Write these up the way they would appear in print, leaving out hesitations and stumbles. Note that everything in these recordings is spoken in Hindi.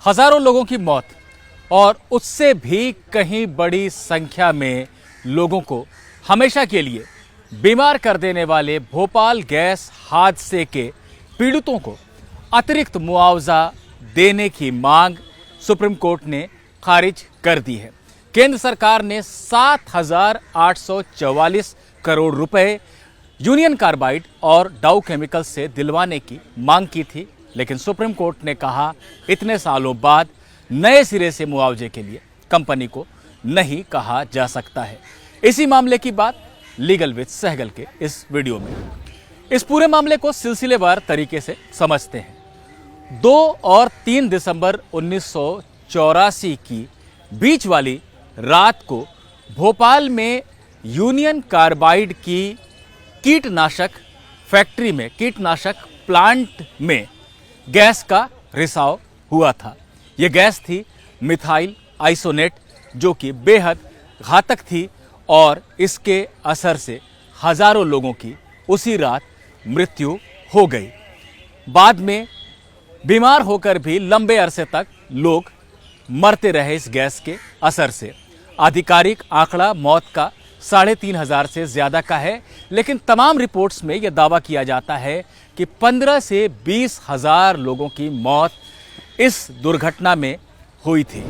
हजारों लोगों की मौत और उससे भी कहीं बड़ी संख्या में लोगों को हमेशा के लिए बीमार कर देने वाले भोपाल गैस हादसे के पीड़ितों को अतिरिक्त मुआवजा देने की मांग सुप्रीम कोर्ट ने खारिज कर दी है। केंद्र सरकार ने 7,844 करोड़ रुपए यूनियन कार्बाइड और डाउ केमिकल्स से दिलवाने की मांग की थी, लेकिन सुप्रीम कोर्ट ने कहा इतने सालों बाद नए सिरे से मुआवजे के लिए कंपनी को नहीं कहा जा सकता है। इसी मामले की बात लीगल विद सहगल के इस वीडियो में। इस पूरे मामले को सिलसिलेवार तरीके से समझते हैं। 2 और 3 दिसंबर 1984 की बीच वाली रात को भोपाल में यूनियन कार्बाइड की कीटनाशक फैक्ट्री में, कीटनाशक प्लांट में गैस का रिसाव हुआ था। यह गैस थी मिथाइल आइसोनेट, जो कि बेहद घातक थी और इसके असर से हजारों लोगों की उसी रात मृत्यु हो गई। बाद में बीमार होकर भी लंबे अरसे तक लोग मरते रहे इस गैस के असर से। आधिकारिक आंकड़ा मौत का 3,500 से ज्यादा का है, लेकिन तमाम रिपोर्ट्स में यह दावा किया जाता है कि 15 से 20,000 लोगों की मौत इस दुर्घटना में हुई थी।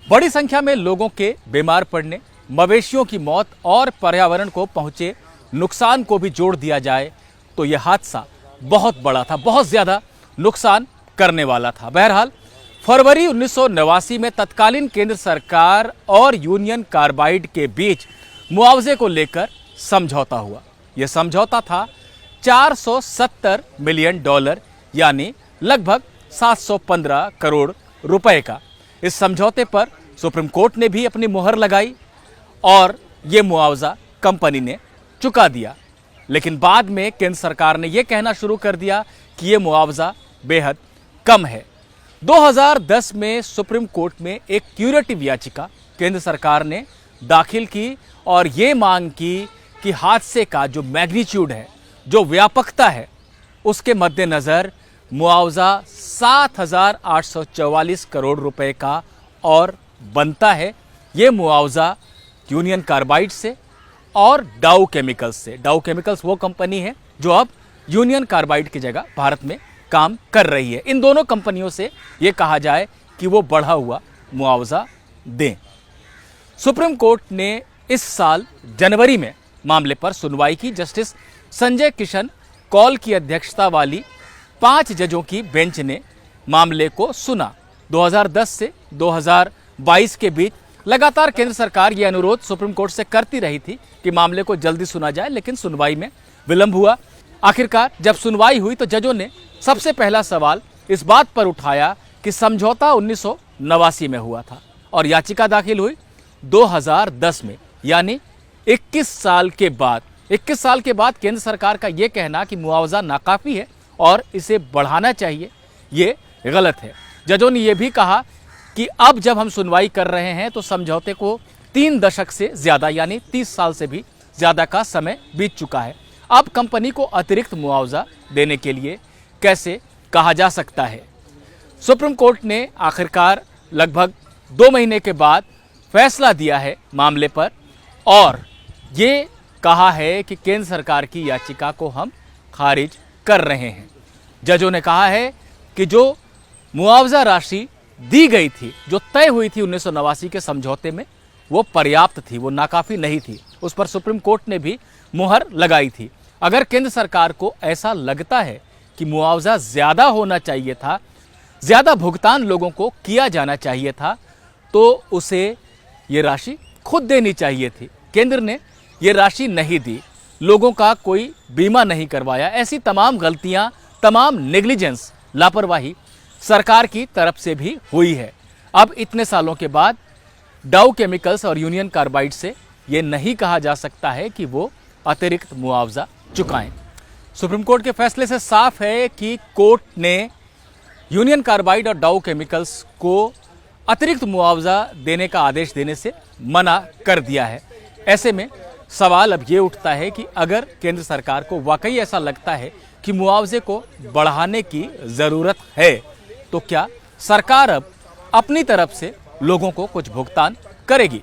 बड़ी संख्या में लोगों के बीमार पड़ने, मवेशियों की मौत और पर्यावरण को पहुंचे नुकसान को भी जोड़ दिया जाए तो यह हादसा बहुत बड़ा था, बहुत ज्यादा नुकसान करने वाला था। बहरहाल फरवरी 1989 में तत्कालीन केंद्र सरकार और यूनियन कार्बाइड के बीच मुआवजे को लेकर समझौता हुआ। यह समझौता था $470 मिलियन, यानी लगभग 715 करोड़ रुपए का। इस समझौते पर सुप्रीम कोर्ट ने भी अपनी मुहर लगाई और यह मुआवजा कंपनी ने चुका दिया। लेकिन बाद में केंद्र सरकार ने यह कहना शुरू कर दिया कि यह मुआवजा बेहद कम है। 2010 में सुप्रीम कोर्ट में एक क्यूरेटिव याचिका केंद्र सरकार ने दाखिल की और ये मांग की कि हादसे का जो मैग्नीट्यूड है, जो व्यापकता है, उसके मद्देनजर मुआवजा 7,844 करोड़ रुपए का और बनता है। ये मुआवजा यूनियन कार्बाइड से और डाउ केमिकल्स से। डाउ केमिकल्स वो कंपनी है जो अब यूनियन कार्बाइड की जगह भारत में काम कर रही है। इन दोनों कंपनियों से यह कहा जाए कि वो बढ़ा हुआ मुआवजा दें। सुप्रीम कोर्ट ने इस साल जनवरी में मामले पर सुनवाई की। जस्टिस संजय किशन कौल की अध्यक्षता वाली 5 जजों की बेंच ने मामले को सुना। 2010 से 2022 के बीच लगातार केंद्र सरकार यह अनुरोध सुप्रीम कोर्ट से करती रही थी कि मामले को जल्दी सुना जाए, लेकिन सुनवाई में विलंब हुआ। आखिरकार जब सुनवाई हुई तो जजों ने सबसे पहला सवाल इस बात पर उठाया कि समझौता 1989 में हुआ था और याचिका दाखिल हुई 2010 में, यानी 21 साल के बाद। 21 साल के बाद केंद्र सरकार का यह कहना कि मुआवजा नाकाफी है और इसे बढ़ाना चाहिए, ये गलत है। जजों ने यह भी कहा कि अब जब हम सुनवाई कर रहे हैं तो समझौते को 3 दशक से ज्यादा, यानी 30 साल से भी ज्यादा का समय बीत चुका है। अब कंपनी को अतिरिक्त मुआवजा देने के लिए कैसे कहा जा सकता है। सुप्रीम कोर्ट ने आखिरकार लगभग 2 महीने के बाद फैसला दिया है मामले पर और ये कहा है कि केंद्र सरकार की याचिका को हम खारिज कर रहे हैं। जजों ने कहा है कि जो मुआवजा राशि दी गई थी, जो तय हुई थी 1989 के समझौते में, वो पर्याप्त थी, वो नाकाफी नहीं थी। उस पर सुप्रीम कोर्ट ने भी मुहर लगाई थी। अगर केंद्र सरकार को ऐसा लगता है कि मुआवजा ज्यादा होना चाहिए था, ज्यादा भुगतान लोगों को किया जाना चाहिए था, तो उसे ये राशि खुद देनी चाहिए थी। केंद्र ने ये राशि नहीं दी, लोगों का कोई बीमा नहीं करवाया। ऐसी तमाम गलतियां, तमाम नेग्लिजेंस, लापरवाही सरकार की तरफ से भी हुई है। अब इतने सालों के बाद डाउ केमिकल्स और यूनियन कार्बाइड से ये नहीं कहा जा सकता है कि वो अतिरिक्त मुआवजा चुकाएं। सुप्रीम कोर्ट के फैसले से साफ है कि कोर्ट ने यूनियन कार्बाइड और डाउ केमिकल्स को अतिरिक्त मुआवजा देने का आदेश देने से मना कर दिया है। ऐसे में सवाल अब ये उठता है कि अगर केंद्र सरकार को वाकई ऐसा लगता है कि मुआवजे को बढ़ाने की जरूरत है, तो क्या सरकार अब अपनी तरफ से लोगों को कुछ भुगतान करेगी।